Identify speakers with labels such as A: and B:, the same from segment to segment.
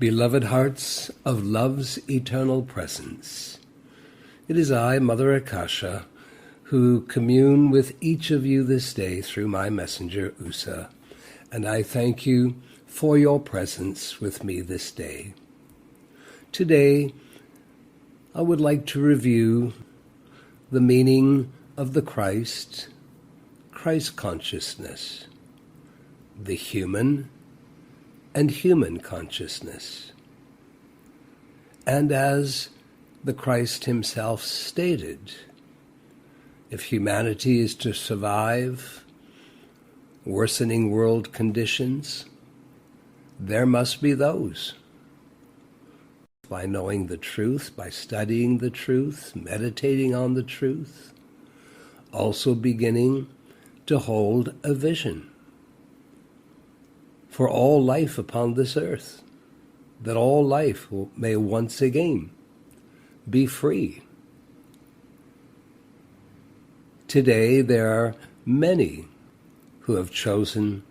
A: Beloved hearts of love's eternal presence, it is I, Mother Akasha, who commune with each of you this day through my messenger, Usa, and I thank you for your presence with me this day. Today, I would like to review the meaning of the Christ consciousness, the human and human consciousness. And as the Christ himself stated, if humanity is to survive worsening world conditions, there must be those. By knowing the truth, by studying the truth, meditating on the truth, also beginning to hold a vision for all life upon this earth, that all life may once again be free. Today there are many who have chosen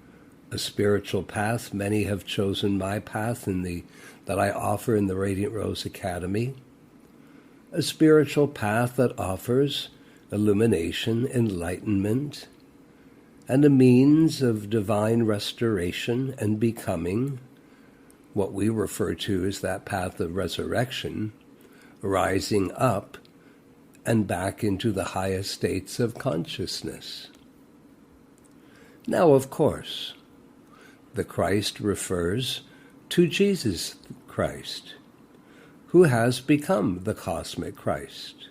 A: a spiritual path. Many have chosen my path that I offer in the Radiant Rose Academy, a spiritual path that offers illumination, enlightenment, and a means of divine restoration and becoming what we refer to as that path of resurrection, rising up and back into the highest states of consciousness. Now, of course, the Christ refers to Jesus Christ, who has become the cosmic Christ,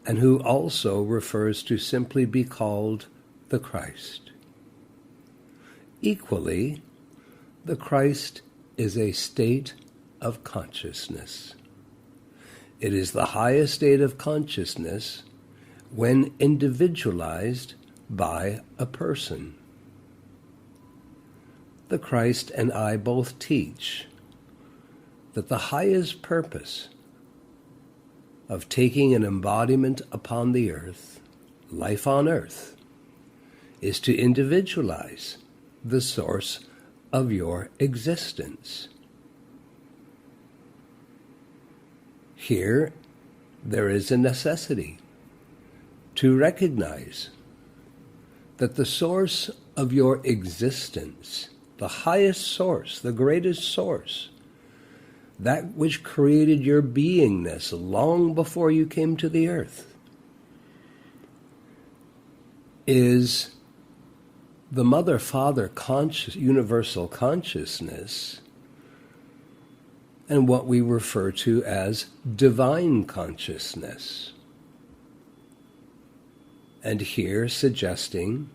A: and who also refers to simply be called the Christ. Equally, the Christ is a state of consciousness. It is the highest state of consciousness when individualized by a person. The Christ and I both teach that the highest purpose of taking an embodiment upon the earth, life on earth, is to individualize the source of your existence. Here, there is a necessity to recognize that the source of your existence, the highest source, the greatest source, that which created your beingness long before you came to the earth, is the Mother-Father universal consciousness, and what we refer to as divine consciousness. And here suggesting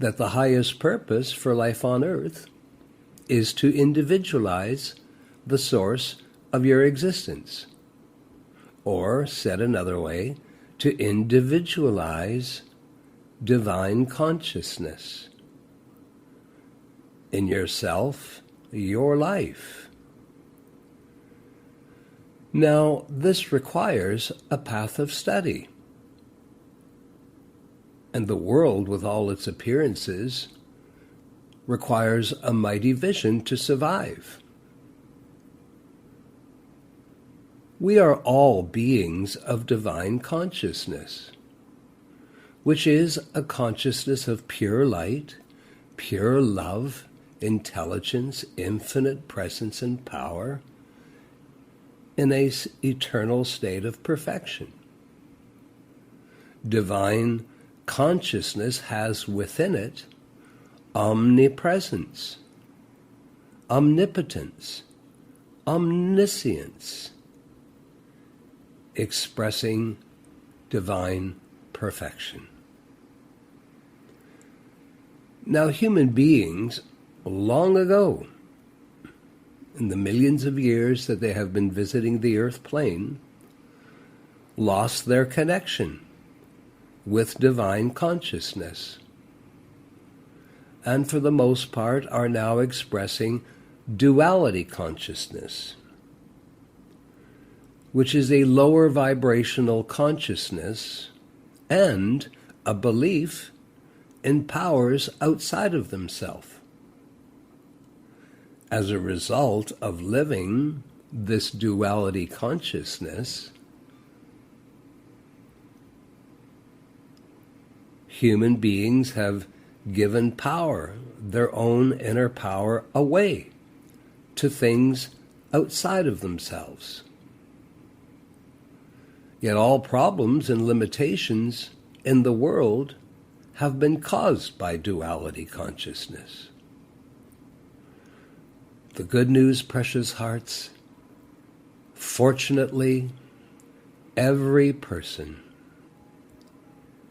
A: that the highest purpose for life on earth is to individualize the source of your existence, or, said another way, to individualize divine consciousness in yourself, your life. Now, this requires a path of study, and the world, with all its appearances, requires a mighty vision to survive. We are all beings of divine consciousness, which is a consciousness of pure light, pure love, intelligence, infinite presence and power, in an eternal state of perfection. Divine consciousness has within it omnipresence, omnipotence, omniscience, expressing divine perfection. Now, human beings, long ago, in the millions of years that they have been visiting the earth plane, lost their connection with divine consciousness, and for the most part are now expressing duality consciousness, which is a lower vibrational consciousness and a belief in powers outside of themselves. as a result of living this duality consciousness, human beings have given power, their own inner power, away to things outside of themselves. Yet all problems and limitations in the world have been caused by duality consciousness. The good news, precious hearts, fortunately, every person,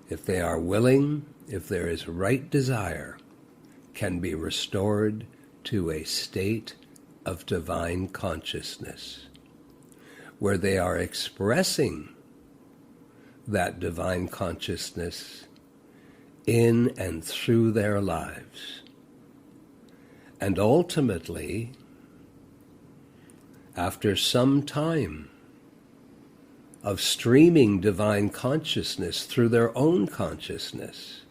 A: if they are willing, if there is right desire, can be restored to a state of divine consciousness, where they are expressing that divine consciousness in and through their lives. And ultimately, after some time of streaming divine consciousness through their own consciousness,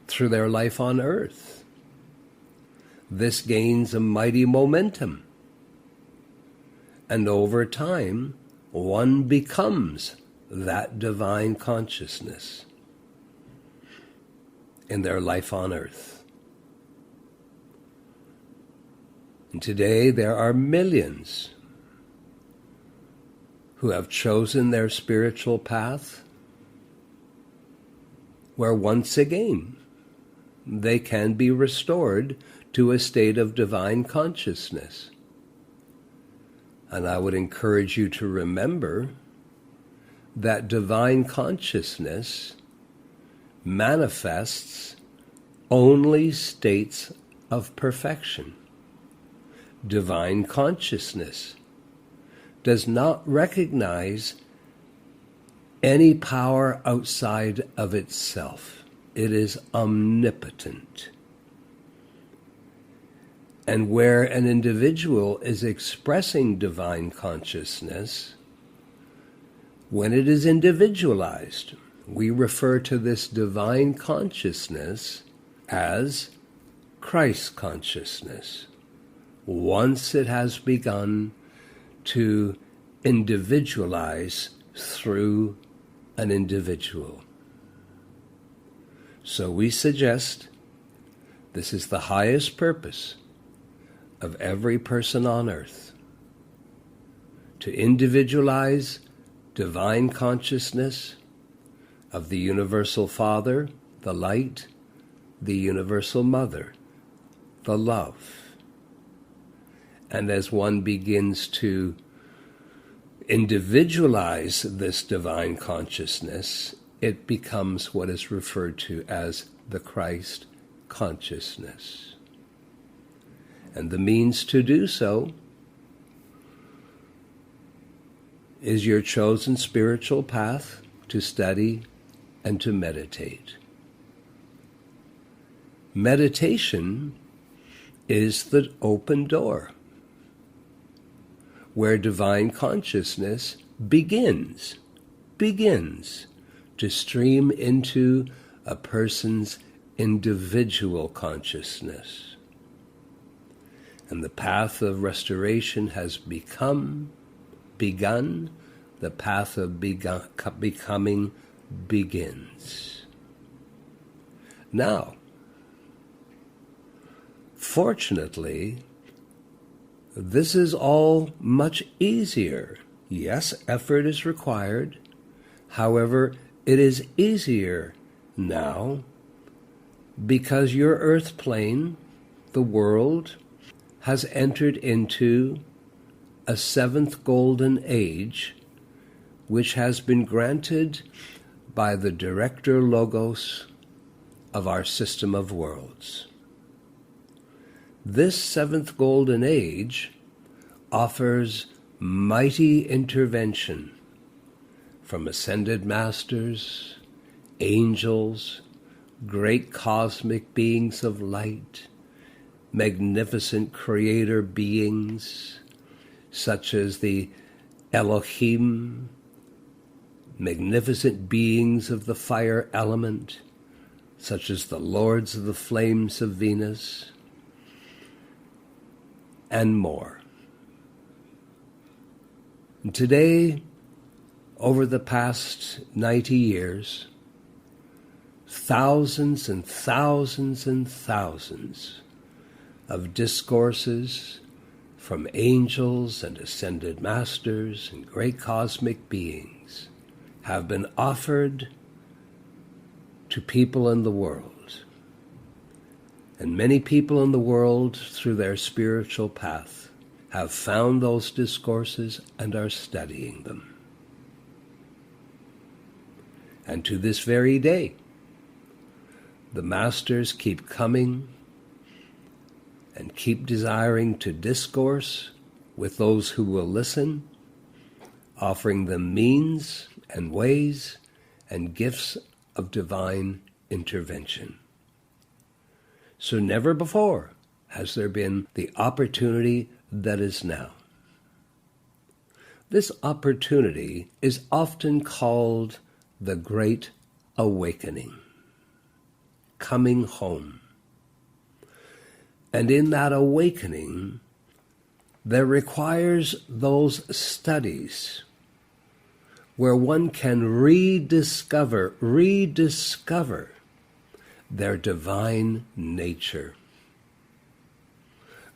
A: through their life on earth, this gains a mighty momentum. And over time, one becomes that divine consciousness in their life on earth. And today there are millions who have chosen their spiritual path, where once again they can be restored to a state of divine consciousness. And I would encourage you to remember that divine consciousness manifests only states of perfection. Divine consciousness does not recognize any power outside of itself. It is omnipotent. And where an individual is expressing divine consciousness, when it is individualized, we refer to this divine consciousness as Christ consciousness. Once it has begun to individualize through an individual. So we suggest this is the highest purpose of every person on earth, to individualize divine consciousness of the Universal Father, the Light, the Universal Mother, the Love. And as one begins to individualize this divine consciousness, it becomes what is referred to as the Christ consciousness. And the means to do so is your chosen spiritual path to study and to meditate. Meditation is the open door where divine consciousness begins to stream into a person's individual consciousness. And the path of restoration has begun, the path of becoming begins. Now, fortunately, this is all much easier. Yes, effort is required. However, it is easier now because your earth plane, the world, has entered into a seventh golden age, which has been granted by the director logos of our system of worlds. This seventh golden age offers mighty intervention from ascended masters, angels, great cosmic beings of light, magnificent creator beings such as the Elohim, magnificent beings of the fire element such as the lords of the flames of Venus, and more. And today, over the past 90 years, thousands and thousands and thousands of discourses from angels and ascended masters and great cosmic beings have been offered to people in the world. And many people in the world, through their spiritual path, have found those discourses and are studying them. And to this very day, the masters keep coming and keep desiring to discourse with those who will listen, offering them means and ways and gifts of divine intervention. So never before has there been the opportunity that is now. This opportunity is often called the Great Awakening, coming home. And in that awakening, there requires those studies where one can rediscover their divine nature,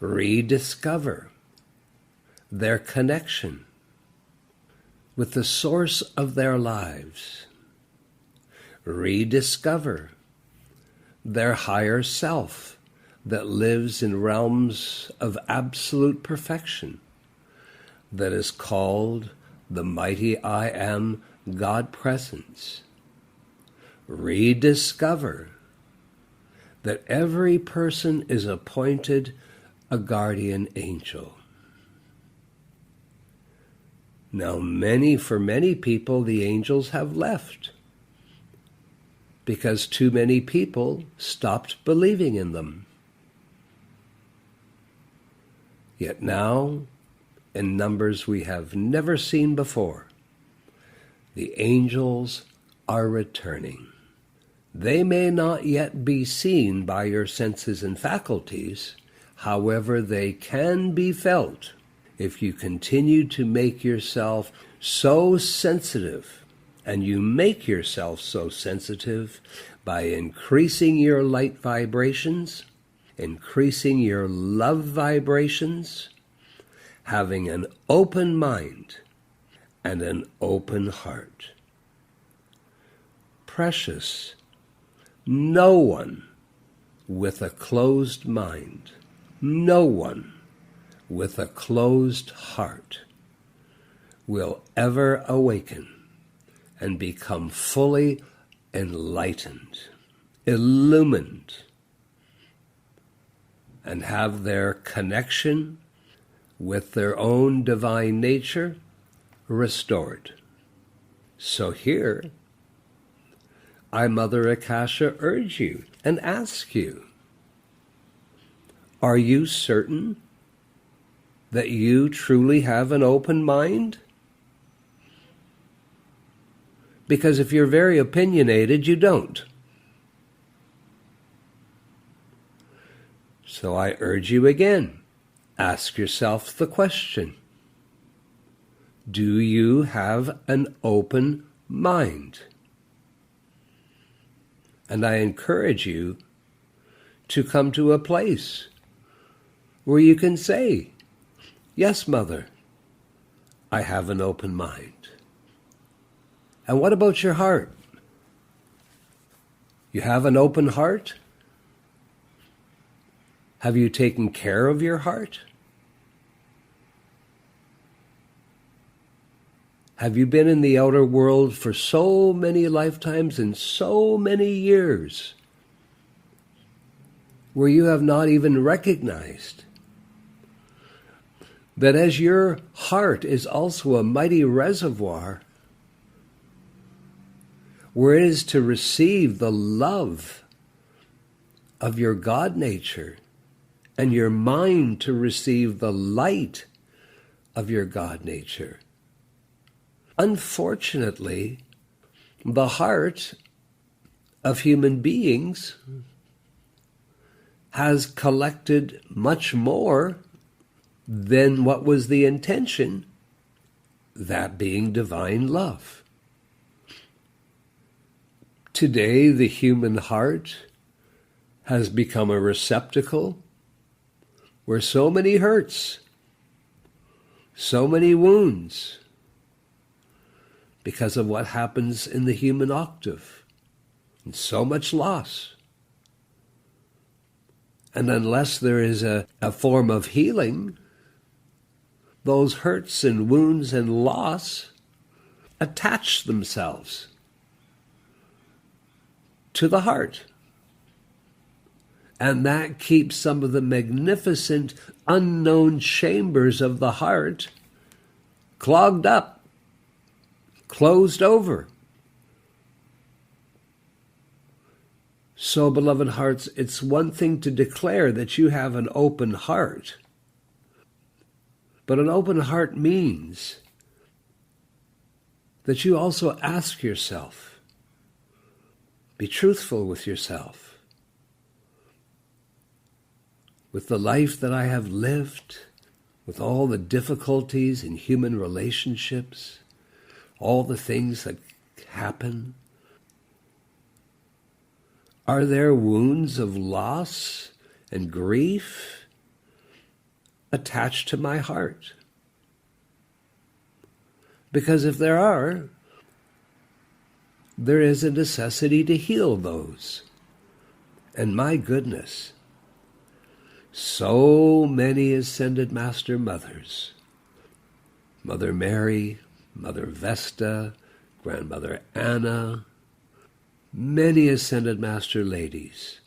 A: rediscover their connection with the source of their lives, rediscover their higher self that lives in realms of absolute perfection, that is called the mighty I Am God Presence. Rediscover that every person is appointed a guardian angel. Now, for many people, the angels have left because too many people stopped believing in them. Yet now, in numbers we have never seen before, the angels are returning. They may not yet be seen by your senses and faculties, however, they can be felt if you continue to make yourself so sensitive, and you make yourself so sensitive by increasing your light vibrations, increasing your love vibrations, having an open mind and an open heart. Precious, no one with a closed mind, no one with a closed heart will ever awaken and become fully enlightened, illumined, and have their connection with their own divine nature restored. So here, I, Mother Akasha, urge you and ask you, are you certain that you truly have an open mind? Because if you're very opinionated, you don't. So I urge you again, ask yourself the question, do you have an open mind? And I encourage you to come to a place where you can say, yes, Mother, I have an open mind. And what about your heart? You have an open heart? Have you taken care of your heart? Have you been in the outer world for so many lifetimes and so many years where you have not even recognized that as your heart is also a mighty reservoir where it is to receive the love of your God nature, and your mind to receive the light of your God nature. Unfortunately, the heart of human beings has collected much more then what was the intention? That being divine love. Today, the human heart has become a receptacle where so many hurts, so many wounds, because of what happens in the human octave, and so much loss. And unless there is a form of healing, those hurts and wounds and loss attach themselves to the heart. And that keeps some of the magnificent unknown chambers of the heart clogged up, closed over. So, beloved hearts, it's one thing to declare that you have an open heart. But an open heart means that you also ask yourself, be truthful with yourself. With the life that I have lived, with all the difficulties in human relationships, all the things that happen, are there wounds of loss and grief attached to my heart? Because if there are, there is a necessity to heal those. And my goodness, so many ascended Master Mothers, Mother Mary, Mother Vesta, Grandmother Anna, many ascended Master ladies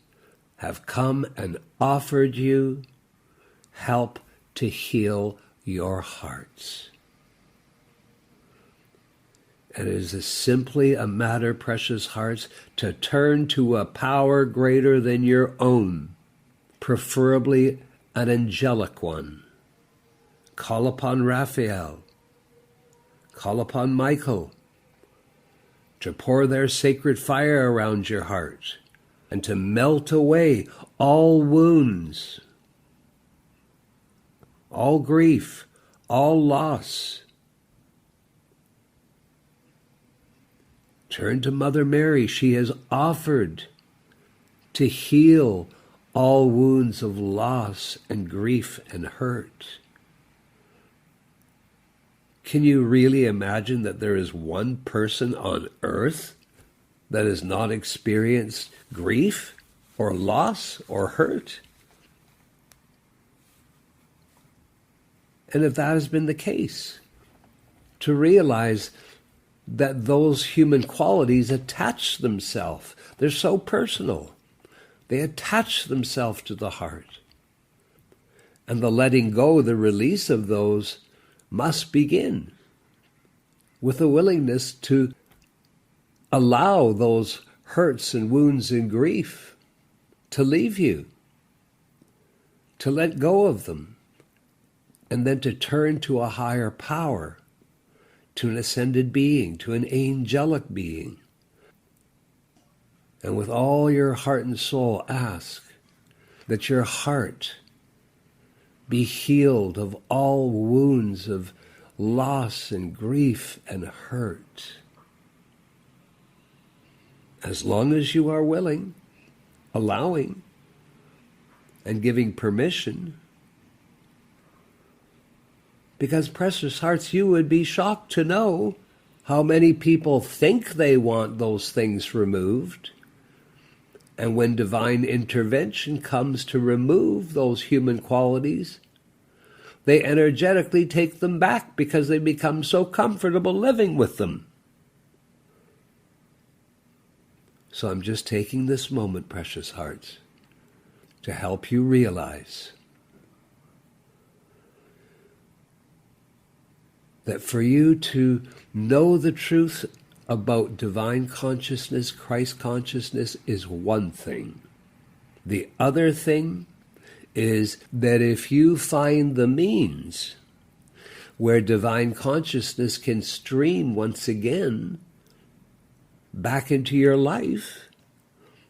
A: have come and offered you help to heal your hearts. And it is simply a matter, precious hearts, to turn to a power greater than your own, preferably an angelic one. Call upon Raphael. Call upon Michael to pour their sacred fire around your heart and to melt away all wounds, all grief, all loss. Turn to Mother Mary. She has offered to heal all wounds of loss and grief and hurt. Can you really imagine that there is one person on earth that has not experienced grief or loss or hurt? And if that has been the case, to realize that those human qualities attach themselves. They're so personal. They attach themselves to the heart. And the letting go, the release of those must begin with a willingness to allow those hurts and wounds and grief to leave you, to let go of them, and then to turn to a higher power, to an ascended being, to an angelic being. And with all your heart and soul ask that your heart be healed of all wounds of loss and grief and hurt. As long as you are willing, allowing, and giving permission. Because, precious hearts, you would be shocked to know how many people think they want those things removed. And when divine intervention comes to remove those human qualities, they energetically take them back because they become so comfortable living with them. So I'm just taking this moment, precious hearts, to help you realize that for you to know the truth about divine consciousness, Christ consciousness, is one thing. The other thing is that if you find the means where divine consciousness can stream once again back into your life,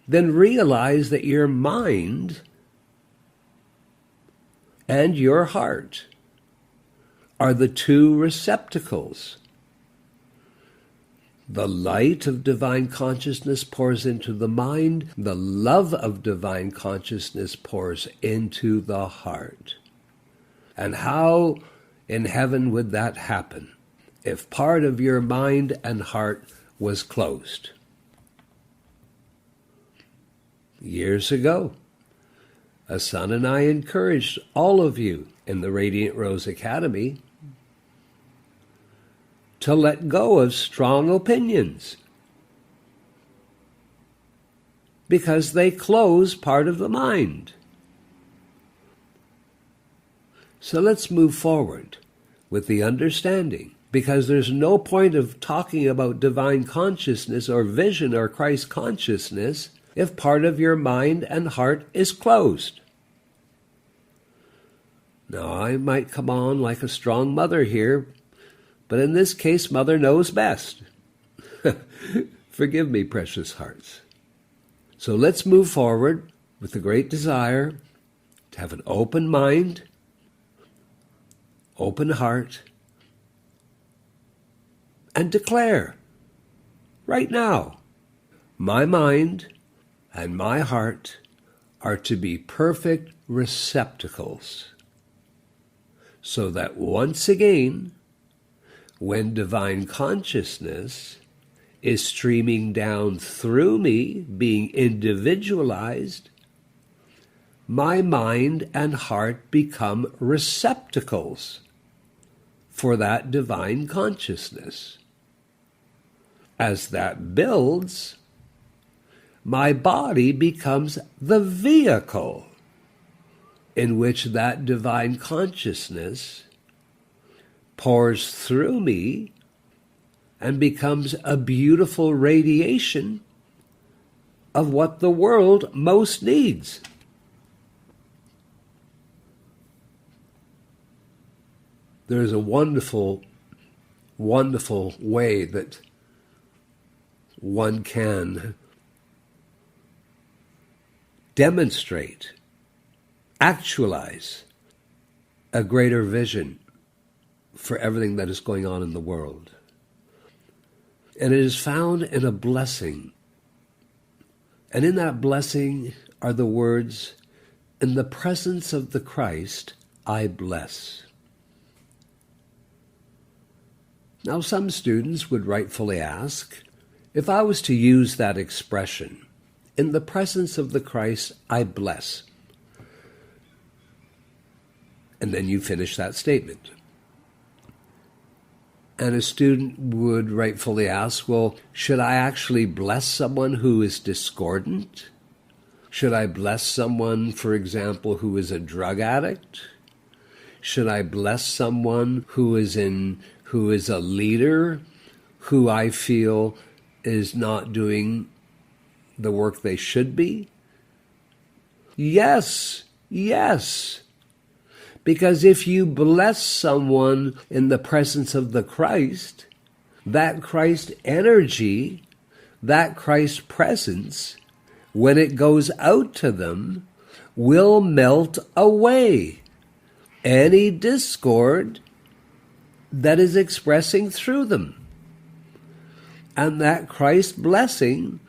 A: then realize that your mind and your heart are the two receptacles. The light of divine consciousness pours into the mind. The love of divine consciousness pours into the heart. And how in heaven would that happen if part of your mind and heart was closed? Years ago, a son and I encouraged all of you in the Radiant Rose Academy to let go of strong opinions because they close part of the mind. So let's move forward with the understanding, because there's no point of talking about divine consciousness or vision or Christ consciousness if part of your mind and heart is closed. Now, I might come on like a strong mother here, but in this case, Mother knows best. Forgive me, precious hearts. So let's move forward with the great desire to have an open mind, open heart, and declare right now, my mind and my heart are to be perfect receptacles, so that once again, when divine consciousness is streaming down through me, being individualized, my mind and heart become receptacles for that divine consciousness. As that builds, my body becomes the vehicle in which that divine consciousness pours through me and becomes a beautiful radiation of what the world most needs. There's a wonderful, wonderful way that one can demonstrate, actualize a greater vision for everything that is going on in the world. And it is found in a blessing. And in that blessing are the words, "In the presence of the Christ, I bless." Now, some students would rightfully ask, if I was to use that expression, "In the presence of the Christ, I bless," and then you finish that statement. And a student would rightfully ask, well, should I actually bless someone who is discordant? Should I bless someone, for example, who is a drug addict? Should I bless someone who is a leader, who I feel is not doing the work they should be? Yes, yes. Because if you bless someone in the presence of the Christ, that Christ energy, that Christ presence, when it goes out to them, will melt away any discord that is expressing through them. And that Christ blessing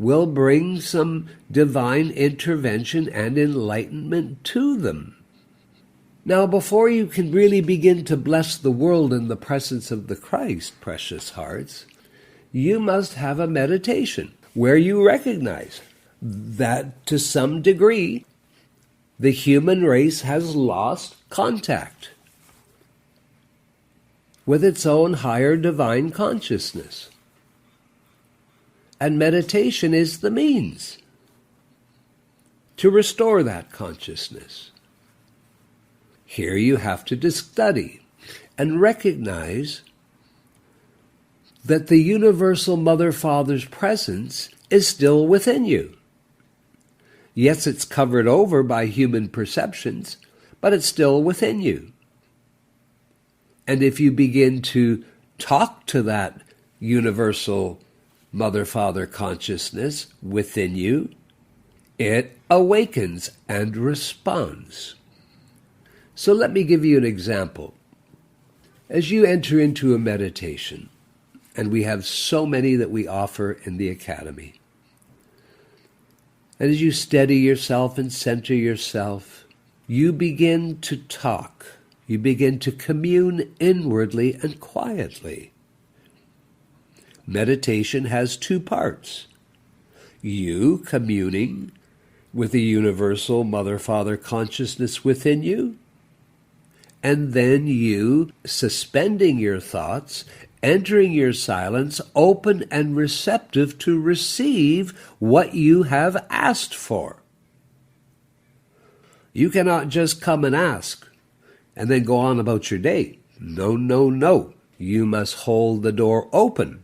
A: will bring some divine intervention and enlightenment to them. Now, before you can really begin to bless the world in the presence of the Christ, precious hearts, you must have a meditation where you recognize that to some degree the human race has lost contact with its own higher divine consciousness. And meditation is the means to restore that consciousness. Here you have to study and recognize that the universal Mother Father's presence is still within you. Yes, it's covered over by human perceptions, but it's still within you. And if you begin to talk to that universal Mother Father consciousness within you, it awakens and responds. So let me give you an example. As you enter into a meditation, and we have so many that we offer in the Academy, and as you steady yourself and center yourself, you begin to talk. You begin to commune inwardly and quietly. Meditation has two parts. You communing with the universal Mother-Father consciousness within you, and then you suspending your thoughts, entering your silence, open and receptive to receive what you have asked for. You cannot just come and ask and then go on about your day. No, no, no. You must hold the door open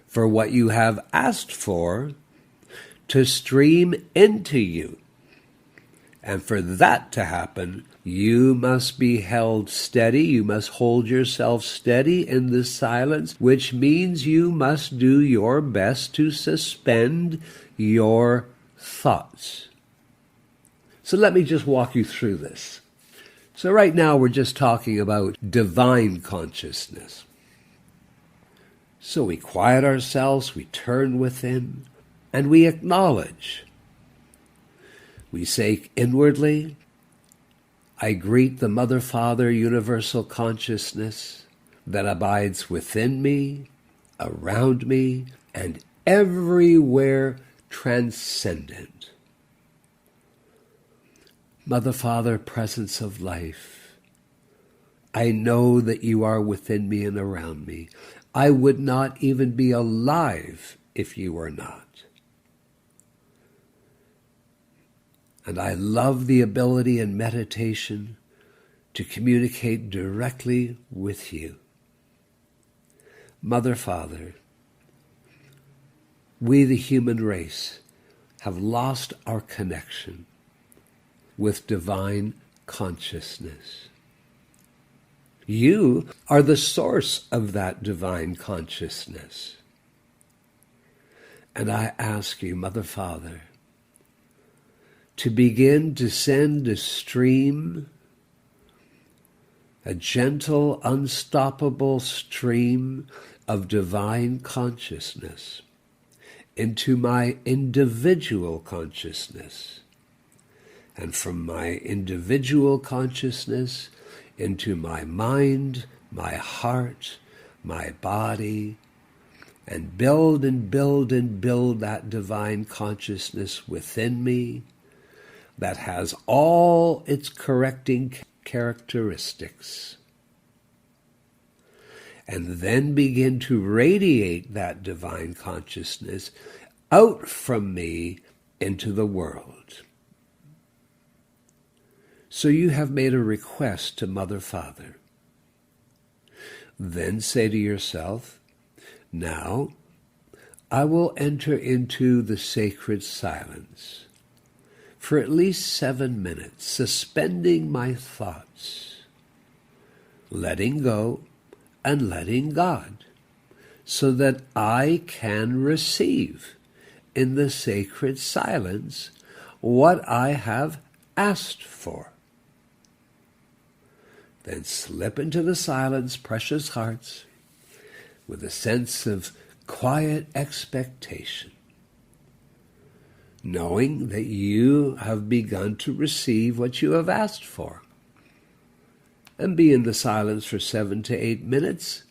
A: for what you have asked for to stream into you. And for that to happen, you must be held steady. You must hold yourself steady in the silence, which means you must do your best to suspend your thoughts. So let me just walk you through this. So right now we're just talking about divine consciousness. So we quiet ourselves, we turn within, and we acknowledge. We say inwardly, I greet the Mother, Father, universal consciousness that abides within me, around me, and everywhere transcendent. Mother, Father, presence of life, I know that you are within me and around me. I would not even be alive if you were not. And I love the ability in meditation to communicate directly with you. Mother, Father, we, the human race, have lost our connection with divine consciousness. You are the source of that divine consciousness. And I ask you, Mother, Father, to begin to send a stream, a gentle, unstoppable stream of divine consciousness into my individual consciousness, and from my individual consciousness into my mind, my heart, my body, and build and build and build that divine consciousness within me that has all its correcting characteristics. And then begin to radiate that divine consciousness out from me into the world. So you have made a request to Mother, Father. Then say to yourself, now I will enter into the sacred silence for at least 7 minutes, suspending my thoughts, letting go and letting God, so that I can receive in the sacred silence what I have asked for. Then slip into the silence, precious hearts, with a sense of quiet expectation, knowing that you have begun to receive what you have asked for. And be in the silence for 7 to 8 minutes.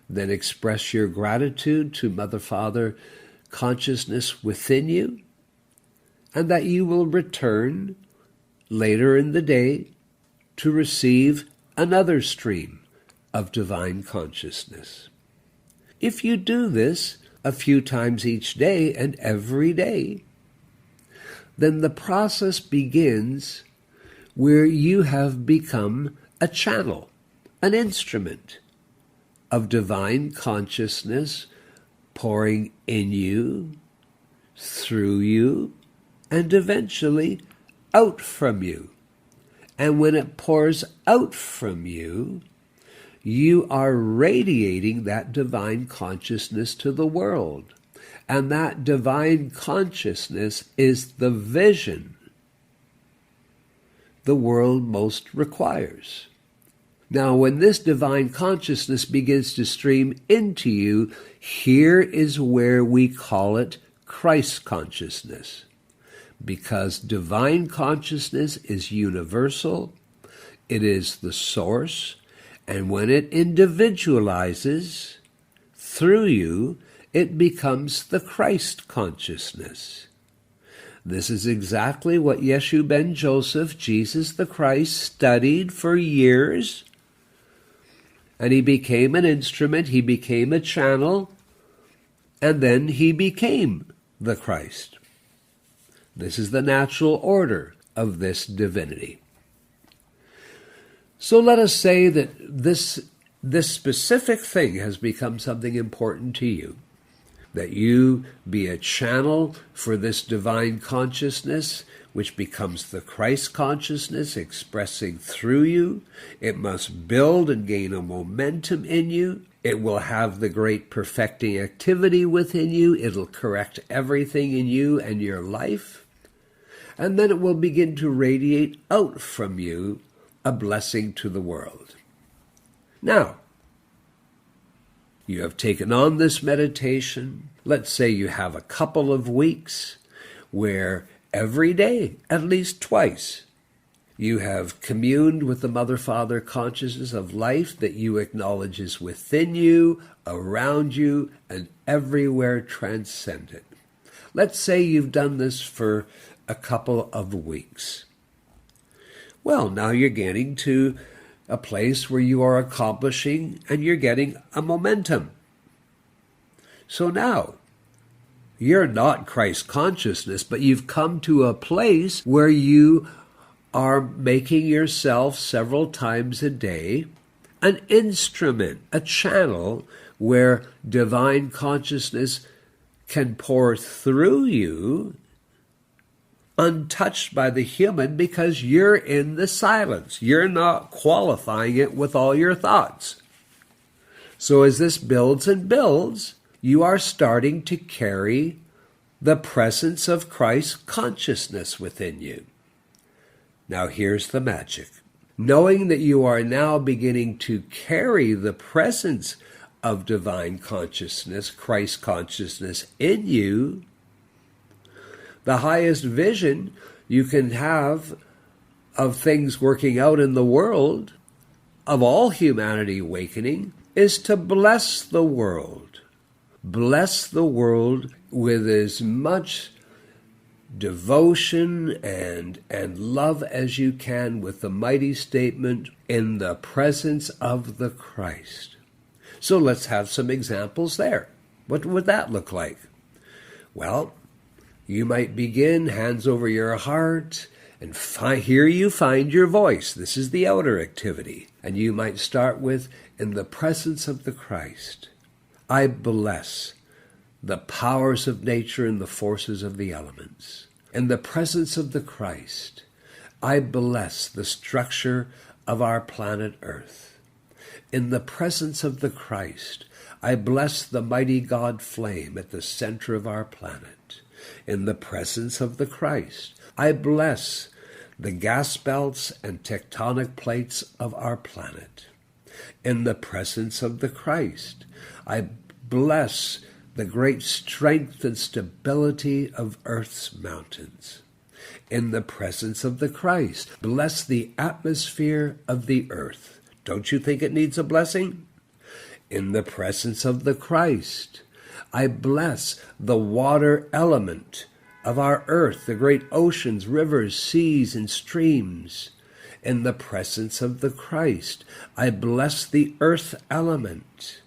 A: Then express your gratitude to Mother, Father, consciousness within you, and that you will return later in the day to receive another stream of divine consciousness. If you do this a few times each day and every day, then the process begins where you have become a channel, an instrument of divine consciousness pouring in you, through you, and eventually out from you. And when it pours out from you, you are radiating that divine consciousness to the world. And that divine consciousness is the vision the world most requires. Now, when this divine consciousness begins to stream into you, here is where we call it Christ consciousness. Because divine consciousness is universal, it is the source, and when it individualizes through you, it becomes the Christ consciousness. This is exactly what Yeshu ben Joseph, Jesus the Christ, studied for years. And he became an instrument, he became a channel, and then he became the Christ. This is the natural order of this divinity. So let us say that this specific thing has become something important to you, that you be a channel for this divine consciousness, which becomes the Christ consciousness expressing through you. It must build and gain a momentum in you. It will have the great perfecting activity within you. It'll correct everything in you and your life. And then it will begin to radiate out from you, a blessing to the world. Now, you have taken on this meditation. Let's say you have a couple of weeks where every day, at least twice, you have communed with the Mother-Father consciousness of life that you acknowledge is within you, around you, and everywhere transcendent. Let's say you've done this for a couple of weeks. Well, now you're getting to a place where you are accomplishing and you're getting a momentum. So now, you're not Christ consciousness, but you've come to a place where you are making yourself several times a day an instrument, a channel where divine consciousness can pour through you, untouched by the human, because you're in the silence. You're not qualifying it with all your thoughts. So as this builds and builds, you are starting to carry the presence of Christ consciousness within you. Now here's the magic. Knowing that you are now beginning to carry the presence of divine consciousness, Christ consciousness in you, the highest vision you can have of things working out in the world, of all humanity awakening, is to bless the world. Bless the world with as much devotion and love as you can, with the mighty statement, in the presence of the Christ. So let's have some examples there. What would that look like? Well, you might begin, hands over your heart, and here you find your voice. This is the outer activity. And you might start with, in the presence of the Christ, I bless the powers of nature and the forces of the elements. In the presence of the Christ, I bless the structure of our planet Earth. In the presence of the Christ, I bless the mighty God flame at the center of our planet. In the presence of the Christ, I bless the gas belts and tectonic plates of our planet. In the presence of the Christ, I bless the great strength and stability of Earth's mountains. In the presence of the Christ, bless the atmosphere of the earth. Don't you think it needs a blessing? In the presence of the Christ, I bless the water element of our earth, the great oceans, rivers, seas, and streams. In the presence of the Christ, I bless the earth element,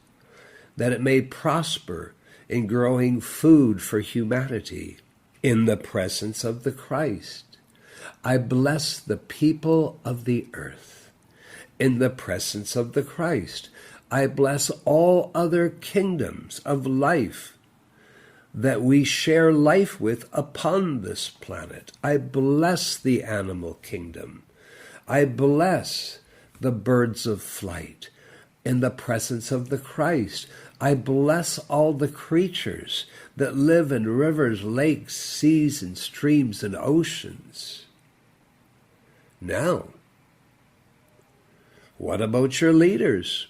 A: that it may prosper in growing food for humanity. In the presence of the Christ, I bless the people of the earth. In the presence of the Christ, I bless all other kingdoms of life that we share life with upon this planet. I bless the animal kingdom. I bless the birds of flight. In the presence of the Christ, I bless all the creatures that live in rivers, lakes, seas, and streams, and oceans. Now, What about your leaders?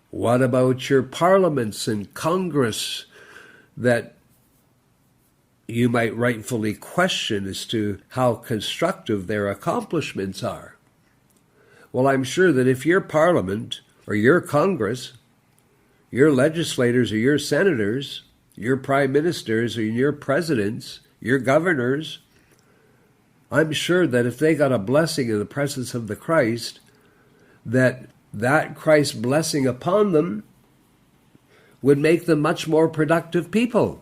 A: What about your parliaments and Congress that you might rightfully question as to how constructive their accomplishments are? Well, I'm sure that if your parliament or your Congress, your legislators or your senators, your prime ministers or your presidents, your governors, I'm sure that if they got a blessing in the presence of the Christ, that Christ's blessing upon them would make them much more productive people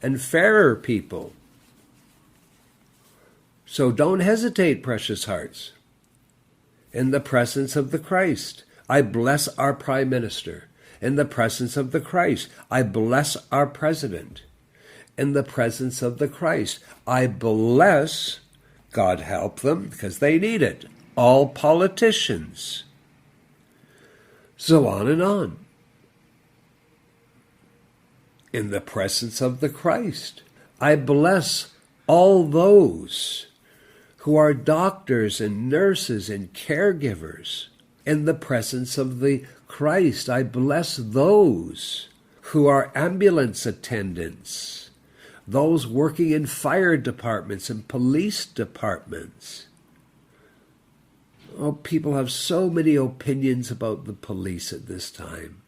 A: and fairer people. So don't hesitate, precious hearts. In the presence of the Christ, I bless our Prime Minister. In the presence of the Christ, I bless our President. In the presence of the Christ, I bless, God help them, because they need it, all politicians. So on and on. In the presence of the Christ, I bless all those who are doctors and nurses and caregivers. In the presence of the Christ, I bless those who are ambulance attendants, those working in fire departments and police departments. Oh, people have so many opinions about the police at this time.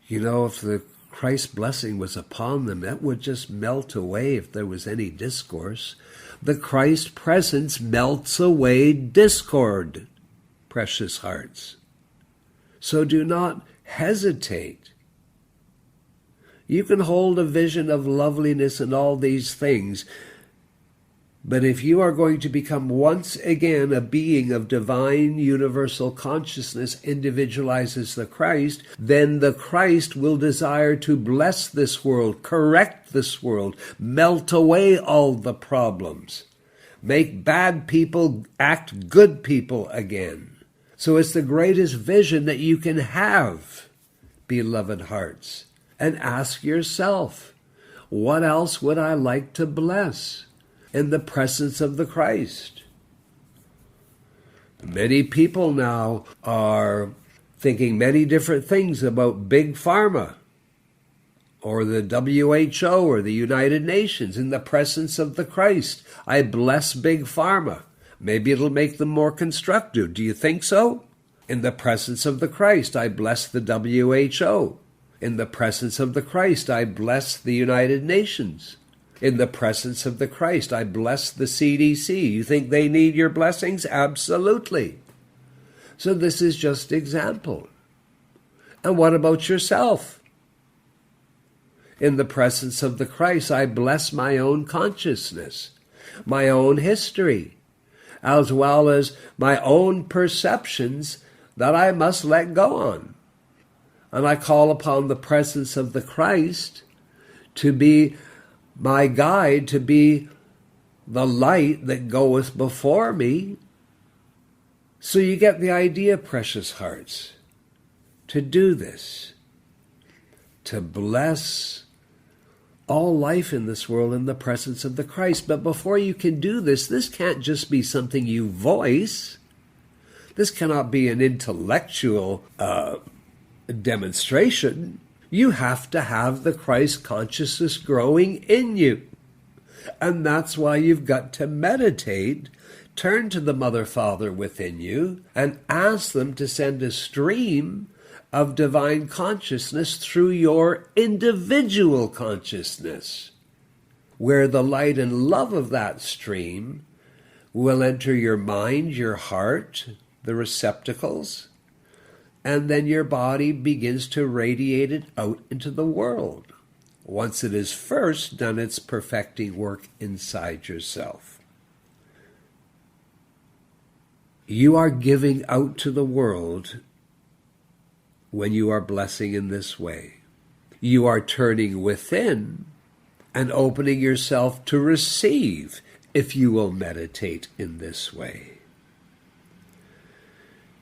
A: You know, if the Christ's blessing was upon them, that would just melt away if there was any discourse. The Christ presence melts away discord, precious hearts. So do not hesitate. You can hold a vision of loveliness and all these things, but if you are going to become once again a being of divine universal consciousness, individualized as the Christ, then the Christ will desire to bless this world, correct this world, melt away all the problems, make bad people act good people again. So it's the greatest vision that you can have, beloved hearts. And ask yourself, what else would I like to bless in the presence of the Christ? Many people now are thinking many different things about Big Pharma or the WHO or the United Nations. In the presence of the Christ, I bless Big Pharma. Maybe it'll make them more constructive. Do you think so? In the presence of the Christ, I bless the WHO. In the presence of the Christ, I bless the United Nations. In the presence of the Christ, I bless the CDC. You think they need your blessings? Absolutely. So this is just example. And what about yourself? In the presence of the Christ, I bless my own consciousness, my own history, as well as my own perceptions that I must let go on. And I call upon the presence of the Christ to be my guide, to be the light that goeth before me. So you get the idea, precious hearts, to do this, to bless all life in this world in the presence of the Christ. But before you can do this, this can't just be something you voice. This cannot be an intellectual demonstration. You have to have the Christ consciousness growing in you. And that's why you've got to meditate, turn to the Mother Father within you, and ask them to send a stream of divine consciousness through your individual consciousness, where the light and love of that stream will enter your mind, your heart, the receptacles, and then your body begins to radiate it out into the world, once it has first done its perfecting work inside yourself. You are giving out to the world when you are blessing in this way. You are turning within and opening yourself to receive if you will meditate in this way.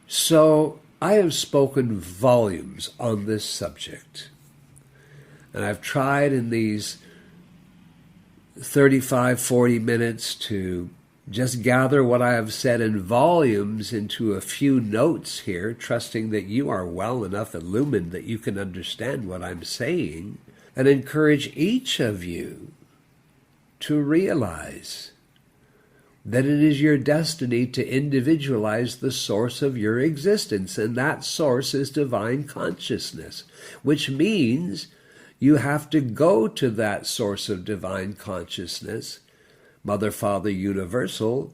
A: So I have spoken volumes on this subject, and I've tried in these 35, 40 minutes to just gather what I have said in volumes into a few notes here, trusting that you are well enough illumined that you can understand what I'm saying, and encourage each of you to realize that it is your destiny to individualize the source of your existence, and that source is divine consciousness, which means you have to go to that source of divine consciousness, Mother, Father, Universal,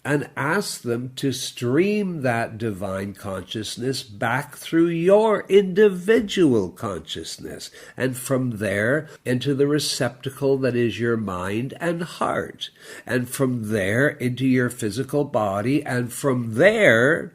A: and ask them to stream that divine consciousness back through your individual consciousness, and from there into the receptacle that is your mind and heart, and from there into your physical body, and from there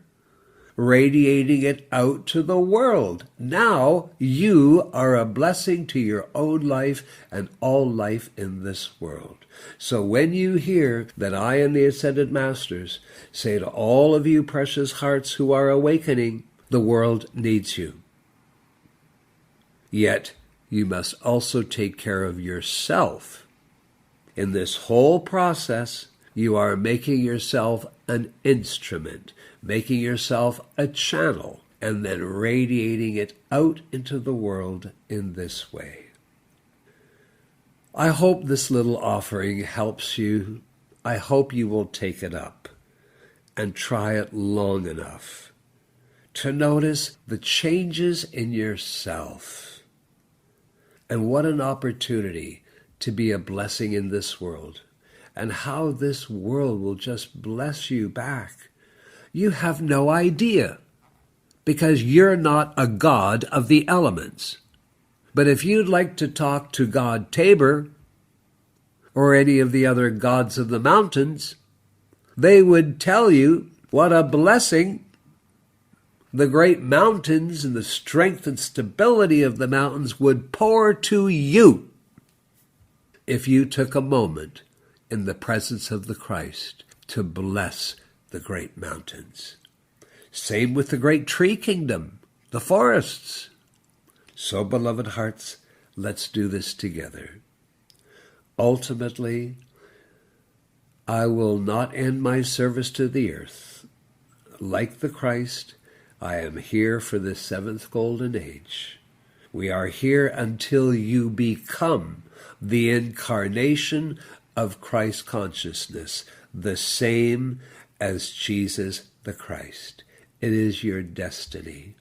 A: radiating it out to the world. Now you are a blessing to your own life and all life in this world. So when you hear that I and the Ascended Masters say to all of you precious hearts who are awakening, the world needs you. Yet you must also take care of yourself. In this whole process, you are making yourself an instrument, making yourself a channel, and then radiating it out into the world in this way. I hope this little offering helps you. I hope you will take it up and try it long enough to notice the changes in yourself. And what an opportunity to be a blessing in this world, and how this world will just bless you back. You have no idea, because you're not a god of the elements. But if you'd like to talk to God Tabor or any of the other gods of the mountains, they would tell you what a blessing the great mountains and the strength and stability of the mountains would pour to you if you took a moment in the presence of the Christ to bless the great mountains. Same with the great tree kingdom, the forests. So, beloved hearts, let's do this together. Ultimately, I will not end my service to the earth. Like the Christ, I am here for the seventh golden age. We are here until you become the incarnation of Christ consciousness, the same as Jesus the Christ. It is your destiny.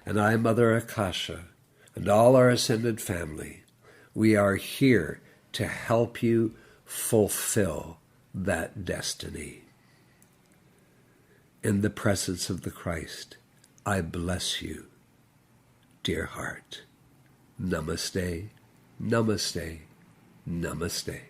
A: And I, Mother Akasha, and all our ascended family, we are here to help you fulfill that destiny. In the presence of the Christ, I bless you, dear heart. Namaste, namaste, namaste.